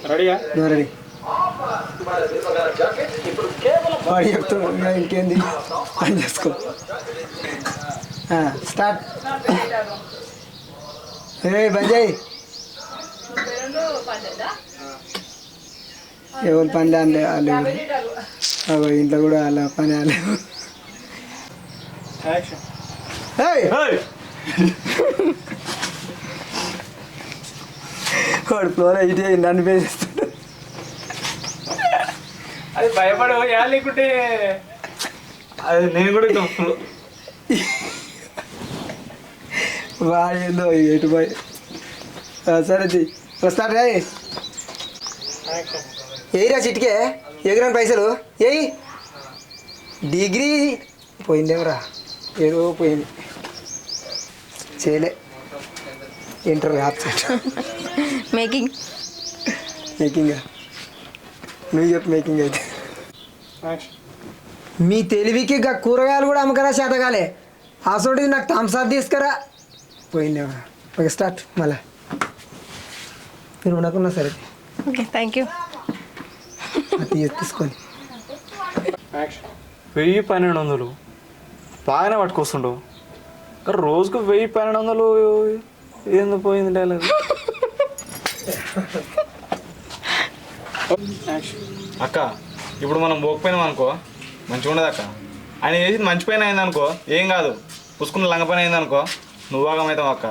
రెడీయా? రెడీ. వాడు చెప్తున్నా ఇంకేంది పని చేసుకో. స్టార్ట్. ఏ బంజాయి ఎవరి పని వాళ్ళు ఇంట్లో కూడా వాళ్ళ పని వాళ్ళు. వాడు ఫ్లోర్ ఇటే నన్ను పేసేస్తాడు. అది భయపడే లేకుంటే అది నేను కూడా వాడు ఏందో ఎటు పోయి. సరే స్టార్ట్. ఏయిరా చిటికే ఎగిరాని పైసలు ఏయి. డిగ్రీ పోయిందేమరా, ఏదో పోయింది. చేయలే ఇంటర్వ్యూ ఆప్సెంట్. మేకింగ్ నువ్వు చెప్పు మేకింగ్ అయితే. మీ తెలివికి కూరగాయలు కూడా అమ్మకరా చేతగాలే. అసోటి నాకు థమ్స్అప్ తీసుకురా. పోయిందేమరా. Okay start. మళ్ళా మీరు ఉండకున్నా సరే. Okay thank you. తీసుకొని 1000-1200 బాగానే పట్టుకొస్తుండవు. రోజుకు 1000-1200 ఎందుకు పోయింది డైలాగ్? అక్క ఇప్పుడు మనం పోకపోయినాం అనుకో మంచిగా ఉండదు అక్క. ఆయన చేసి మంచి పైన అయిందనుకో ఏం కాదు, పుసుకున్న లంగ పైన అయిందనుకో నువ్వు భాగమవుతావు అక్క.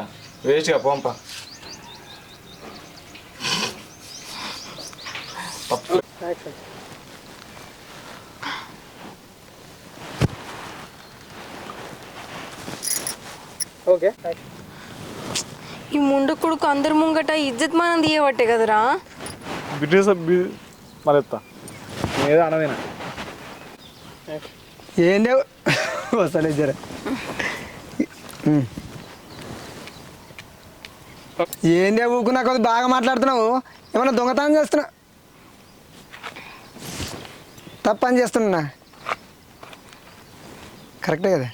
వేస్ట్గా పోంప. ఓకే. ఈ ముండ కొడుకు అందరి ముంగట ఇజ్జత్ మనం తీయబట్టే కదరా. బిజినెస్ మరి ఏదో అనదేనా ఏందే వస్తాలే జర. ఏందే ఊకున్నా కొద్ది బాగా మాట్లాడుతున్నావు. ఏమన్నా దొంగతనం చేస్తున్నా? తప్పని చేస్తున్నా. కరెక్టే కదా?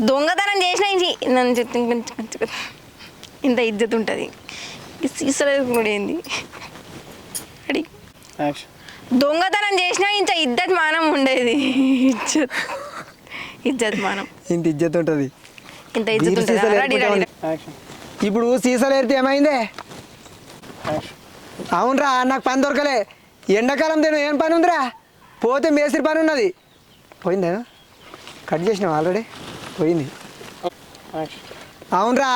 దొంగతనం చేసినా నన్ను చెప్తే ఇంత ఇజ్జత్ ఉంటుంది. సీసలేదు ఏంది అడి. దొంగతనం చేసినా ఇంత ఇజ్జత్ మానం ఉండేది. ఇజ్జత్ మానం ఇంత ఇజ్జత్ ఉంటుంది. ఇంత ఇజ్జత్ ఉంటుంది. ఇప్పుడు సీసాలు ఏరితే ఏమైందే? అవునరా, నాకు పని దొరకలే. ఎండాకాలం నేను ఏం పని ఉందిరా? పోతే మేస్త్రి పని ఉన్నది. పోయిందా? కట్ చేసినావు ఆల్రెడీ. పోయింది. అవునరా,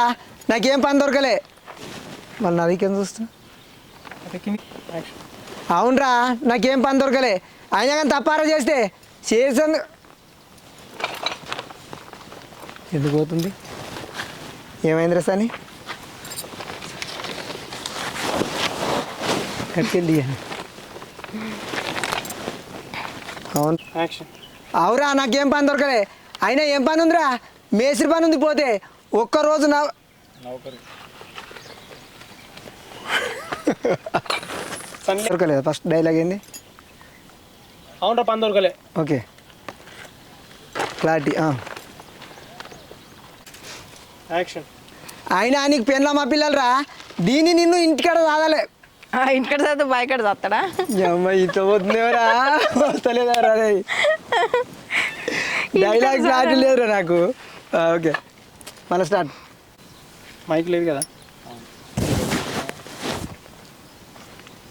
నాకేం పని దొరకలే. మళ్ళీ నా దగ్గర చూస్తున్నా. అవునరా, నాకేం పని దొరకలే. అయినా కానీ తప్పారా చేస్తే చేసాను. ఎందుకు పోతుంది? ఏమైందిరా సాని? కట్టింది. అవును. అవురా, నాకేం పని దొరకలే. అయినా ఏం పని ఉందిరా? మేస్త్రి పని ఉంది. పోతే ఒక్కరోజు దొరకలేదు. ఫస్ట్ డైలాగ్ ఏంది? అవునరా, పని దొరకలే. Okay clarity. యాక్షన్. అయినా నీకు పెళ్ళ మా పిల్లలరా, దీన్ని నిన్ను ఇంటికాడ రాదాలే. ఇంటికాడ చదువు బాయికాడ చస్తాడా? ఇంట్లో పోతుందేవరా, వస్తలేదారా? డైలాగ్ క్లారిటీ లేదురా నాకు. ఓకే మళ్ళీ స్టార్ట్. మైక్ లేదు కదా,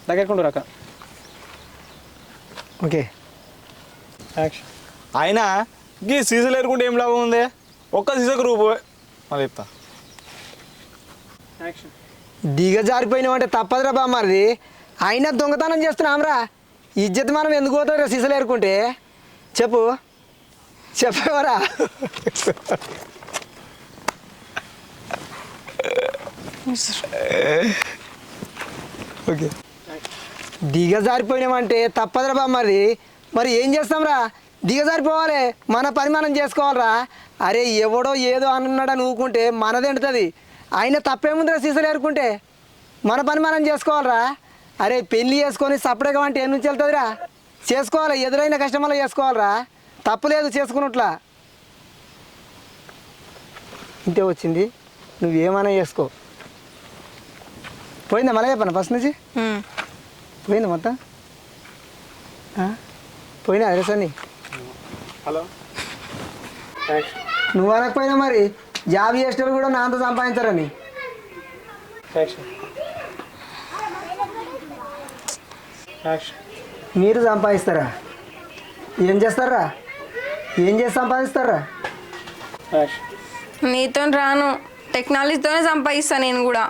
దగ్గరకుండా రాక. Okay action. అయినా గీ సీజన్ ఎరుకుంటే ఏం లాభం ఉంది? ఒక్క సీజన్కి రూపాయి మళ్ళీ చెప్తా. యాక్షన్. దిగజారిపోయినామంటే తప్పదురా బామ్మది. అయినా దొంగతనం చేస్తున్నాంరా. ఇజ్జత్ మనం ఎందుకు పోతారా సీసలు ఏరుకుంటే? చెప్పు చెప్పేవరా? ఓకే దిగజారిపోయినామంటే తప్పదురా బామ్మది. మరి ఏం చేస్తాంరా? దిగజారిపోవాలి, మన పని మనం చేసుకోవాలరా. అరే ఎవడో ఏదో అన్నాడని ఊకుంటే మనది ఎండుతుంది. అయినా తప్పేముందిరా సీసలు ఏరుకుంటే? మన పని మనం చేసుకోవాలరా. అరే పెళ్ళి చేసుకొని సపరేట్గా అంటే ఎన్ని నుంచి వెళ్తుందిరా? చేసుకోవాలి, ఎదురైన కష్టమల్ల చేసుకోవాలరా. తప్పులేదు చేసుకున్నట్లా. ఇంతే వచ్చింది, నువ్వేమైనా చేసుకో. పోయిందా మళ్ళీ చెప్పాను ఫస్ట్ నుంచి పోయింది మొత్తం పోయినా అడ్రస్ అన్ని హలో నువ్వు అనకపోయినా మరి జాబ్ చేసేటోళ్ళు కూడా నా అంత సంపాదించారని మీరు సంపాదిస్తారా ఏం చేస్తారా ఏం చేసి సంపాదిస్తారా నీతో రాను టెక్నాలజీతోనే సంపాదిస్తా నేను కూడా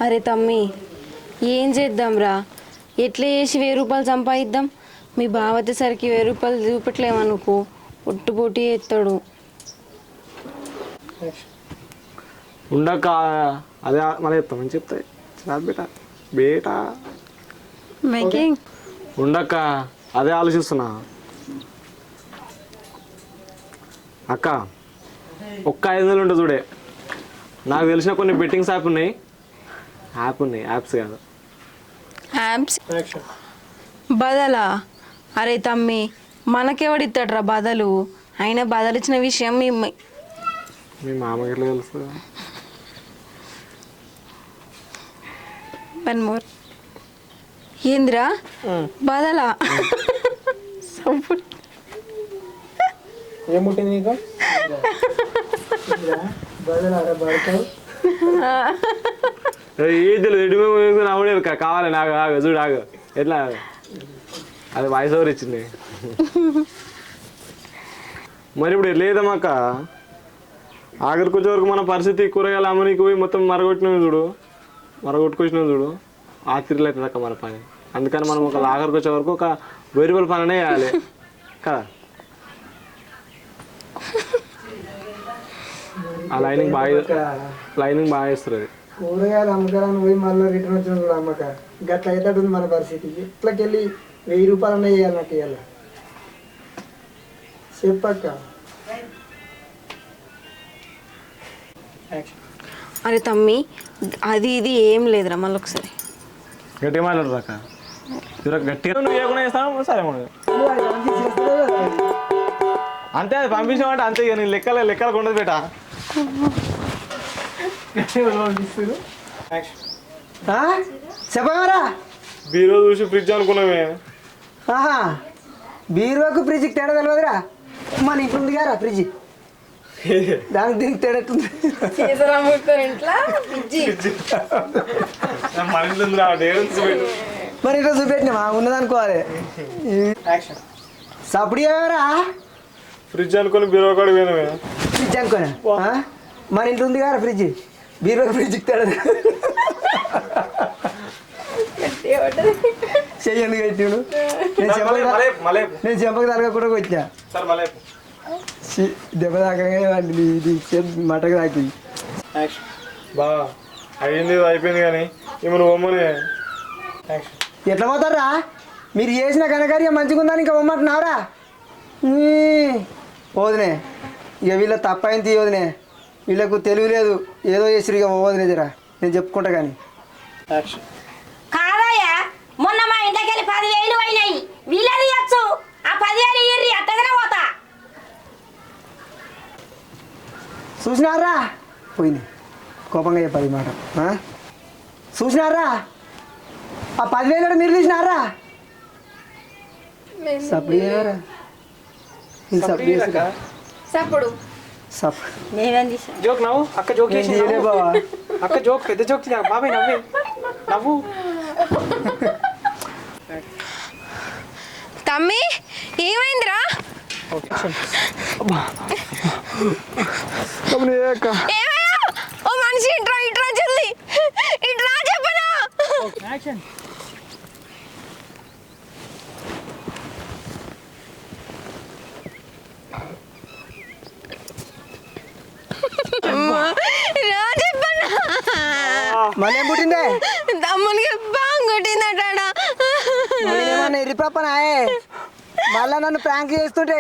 అరే తమ్మి ఏం చేద్దాంరా ఎట్లా చేసి 1000 రూపాయలు సంపాదిద్దాం మీ బావ వచ్చేసరికి 1000 రూపాయలు చూపెట్టలేమనుకో ఒట్టుపోటీ ఎత్తాడు ఉండక అదే మళ్ళీ చెప్తామని చెప్తాయి బేటా బేటా మేకింగ్ ఉండక్క అదే ఆలోచిస్తున్నా అక్క ఒక్క 500 ఉంటుంది చూడే నాకు తెలిసిన కొన్ని బెట్టింగ్స్ యాప్స్ ఉన్నాయి యాప్స్ కాదు యాప్స్ బదలా అరే తమ్మి మనకెవడిస్తాడ్రా బదలు అయినా బదలిచ్చిన విషయం మీ మామకి ఎట్లా తెలుసు వన్ మోర్ ఏందిరా బదలా ఏముంటుంది నీకు ఏ తెలియదు నవ్వలేదు కావాలి నాకు ఆగు చూడు ఆగు ఎట్లా అది వాయిస్ ఓవర్ ఇచ్చింది మరి ఇప్పుడు లేదమ్మక్క ఆఖరికి వచ్చే వరకు మన పరిస్థితి కూరగాయలు అమ్మనికి పోయి మొత్తం మరగొట్టుకొచ్చినాం చూడు ఆఖరిలో అవుతుంది అక్క మన పని అందుకని మనం ఒక ఆఖరికి వచ్చే వరకు ఒక 1000 రూపాయల పనినే చేయాలి కదా ఆ లైనింగ్ బాగా వేస్తుంది అది కూరగాయలు అమ్మకాలను పోయి మళ్ళీ రిటర్న్ వచ్చిన కూడా అమ్మక గట్ల అవుతుంది మన పరిస్థితి ఇట్లకెళ్ళి 1000 రూపాయలు అన్న వేయాలి నాకు ఇవ్వాలి చెప్పక్క అరే తమ్మి అది ఇది ఏం లేదురా మళ్ళీ ఒకసారి గట్టిగా మాట్లాడరు అక్క గట్టిగా నువ్వు ఏకుండా చేస్తాను సరే అంతే అది పంపించామంటే అంతే ఇక నేను లెక్కలు ఉండదు బేటా చెప్పమరా బీరో చూసి ఫ్రిడ్జ్ అనుకున్నామే ఆహా బీరువాకు ఫ్రిడ్జ్కి తేడా తెలియదురా మన ఇంట్లో ఉంది కదా ఫ్రిడ్జ్ దానికి దీనికి తేడా ఎట్టుంది మరి ఇట్లా చూపెట్టినామా ఉన్నదనుకోవాలి సప్పుడు ఎవరా ఫ్రిడ్జ్ అనుకుని బీరో కాడ పోయినామే ఫ్రిడ్జ్ అనుకోనా మన ఇంట్లో ఉంది కదా ఫ్రిడ్జ్ బీరువాకు ఫ్రిడ్జ్కి తేడా చెయ్యండి కట్టిడు నేను చెంపకి తలగకుండా వచ్చా దెబ్బ తాకగా ఇది మటకు తాకి బా అయింది అయిపోయింది కానీ ఇప్పుడు బొమ్మని ఎట్లా పోతారా మీరు చేసిన కనకార్యం మంచిగా ఉందని ఇంకా బొమ్మంటున్నావురా వదినే ఇక వీళ్ళ తప్పైంది వదినే వీళ్ళకు తెలివి లేదు ఏదో చేసిరు ఇక వదినే జరా నేను చెప్పుకుంటా కానీ కాదయ్యా మొన్న మా ఇంటికి వెళ్ళి 10,000 అయినాయి వీళ్ళది ఇవ్వచ్చు ఆ 10,000 ఇయ్యి అట్టగానే పోతా చూసినారా పోయింది కోపంగా చెప్పాలి మాట చూసినారా ఆ 10,000 మీరు తీసినారా సప్పుడు చేయరా సప్పుడు నేనేం తీసా జోక్ నవ్వు అక్క జోక్ చేసి బాబా అక్క జోక్ పెద్ద జోక్ చేసి బాబాయ్ నవ్వు తమ్మి ఏమైందిరా ఏమయ్యా ఓ మనిషి ఇట్రా జల్ది ఇట్రా చెప్పనా రా చెప్పనా మళ్ళీ ఏం పుట్టిందే తమ్మునికి బాగా కొట్టిందట నేనేమన్నా ఎర్రిపప్పనాయే మళ్ళా నన్ను ప్రాంక్ చేస్తుంటే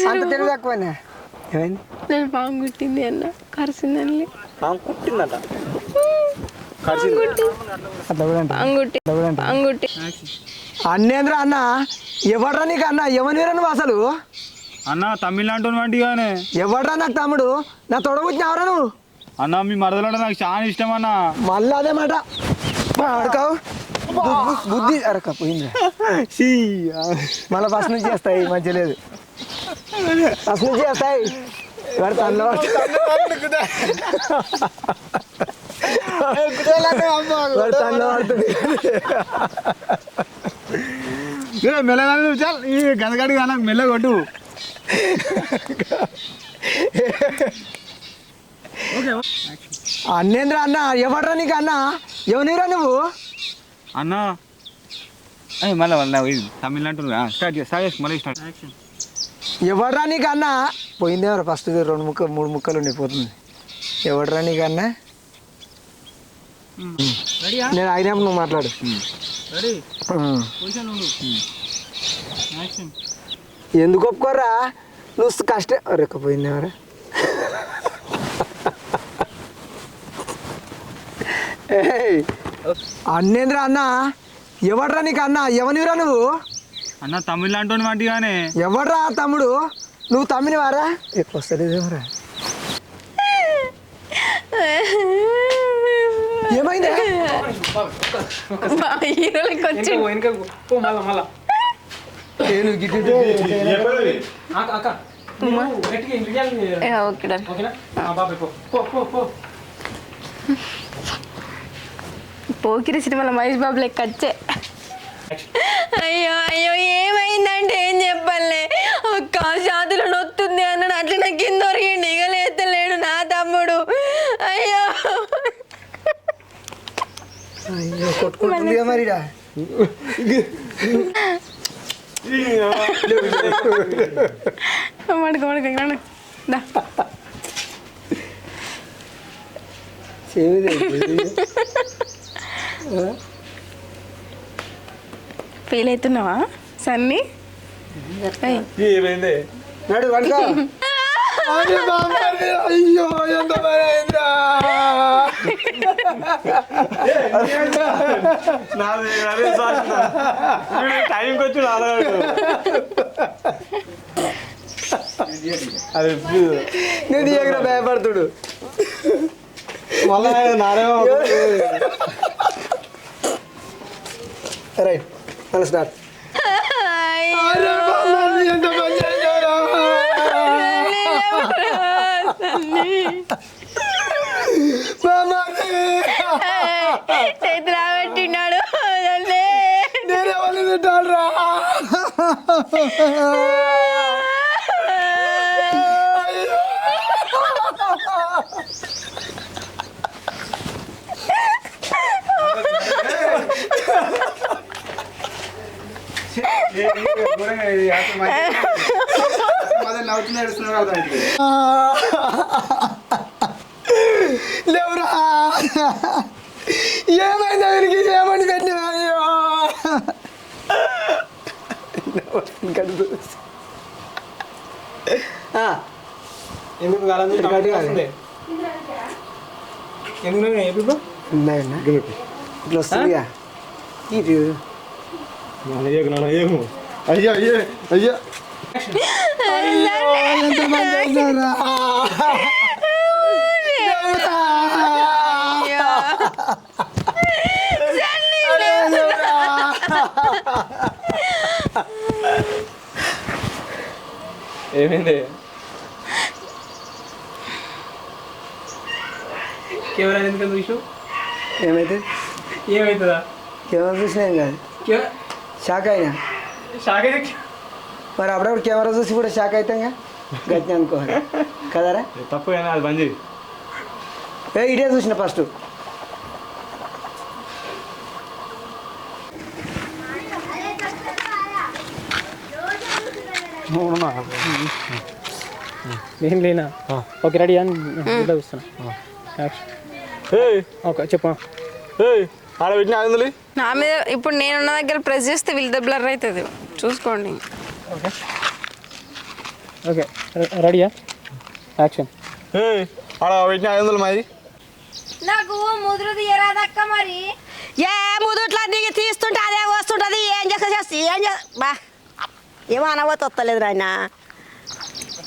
అంత తెలివి తక్కువనే ఏమైంది నేను బాగా కొట్టింది అన్న కరిసిందని కుట్టిందట అట్లా కూడా అంగుట్టి అంగుట్టి అన్నేంద్ర అన్న ఎవడ్రా నీకు అన్న ఎవరిరా నువ్వు అసలు అన్న తమిళనాడు వంటిగానే. ఎవడ్రా నాకు తమ్ముడు? నా తొడబుచ్చిన ఎవరా నువ్వు? అన్న మీ మరదలంటే నాకు చాలా ఇష్టం అన్న. మళ్ళీ అదే మాట అడకావు బుద్ధి అరక పోయింది. మళ్ళీ ఫస్ట్ నుంచి చేస్తాయి, మంచి లేదు. ఫస్ట్ నుంచి చేస్తాయి. వాడు తనలో వాడు తనలో పడుతుంది. మెల్లగా ఈ గదగడి నాకు మెల్ల కొట్టు. అన్నేంద్ర అన్న ఎవడ్రా నీకు అన్న? ఎవనిరా నువ్వు? అన్న మళ్ళీ తమిళనాడు స్టార్ట్ చేసి మళ్ళీ స్టార్ట్. ఎవడ్రా నీకు అన్న? పోయిందేమరా ఫస్ట్ 2-3 ముక్కలు ఉండిపోతుంది. ఎవడ్రా నీకు అన్న? నేను అయినప్పుడు నువ్వు మాట్లాడు. ఎందుకు ఒప్పుకోర్రా? నువ్వు కష్టం రెక్కపోయిందేమరా. అన్నేంద్ర అన్న ఎవడ్రా నీకు అన్న? ఎవనివిరా నువ్వు? అన్న తమిళనాడు వంటిగానే. ఎవడ్రా తమ్ముడు? నువ్వు తమ్మినవారా? ఎక్కువ వస్తలేదేమరా. ఏమైంది? పోకిరి సినిమాలో మహేష్ బాబు లెక్క వచ్చే. అయ్యో అయ్యో ఏమైందంటే ఏం చెప్పాలే. ఒక్క చేతులు నొత్తుంది అన్నాడు, అట్లా నాకు కింద దొరికిండి. ఇక లేతలేడు నా తమ్ముడు. అయ్యో అయ్యో కొట్టుకుంటుందిగా మరిరా. ఫీల్ అవుతున్నావా సన్నీ? ఏమైంది? నడు వండుకో. అయ్యో ఎంత టైంకి వచ్చి నేను దగ్గర భయపడుతుడు. మళ్ళా నారేమో రైట్ మళ్ళీ స్టార్ట్. రాబట్టినాడు. నేనేమని తింటాడురా? లేవురా ఏమైంది వీరికి? ఏమని పెట్టినా? అయ్యో ఎందుకు ఇట్లా వస్తుందిగా ఇటు. అయ్యా అయ్యా అయ్యా ఎంత మంది చేశారా? ఏమైంది? కెమెరా ఎందుకు చూసావు? ఏమైతే ఏమవుతుందా? కెమెరా చూసినా ఏం కాదు, షాక్ అయినా. షాక్ అయితే మరి అప్పుడప్పుడు కెమెరా చూసి కూడా షాక్ అవుతాంగా, గట్టి అనుకోవాలి కదరా. తప్పు కానీ అది బంద్ చేయి. ఇదే చూసిన ఫస్ట్. నేను లేనా? ఓకే రెడీ అని చూస్తున్నా. ఓకే చెప్పా. ఆడ పెట్టిన ఆగింది నా మీద. ఇప్పుడు నేనున్న దగ్గర ప్రెస్ చేస్తే వీళ్ళ బ్లర్ అవుతుంది, చూసుకోండి. ఓకే ఓకే రెడీయా? యాక్షన్. ఆడ పెట్టిన ఆగింది మాది. నాకు ముదురు తీయరాదక్క. మరి ఏ ముదుట్లా దిగి తీస్తుంటే అదే వస్తుంటది. ఏం చేస్తా ఏం బా ఏమో అనవతలేదు రాయన.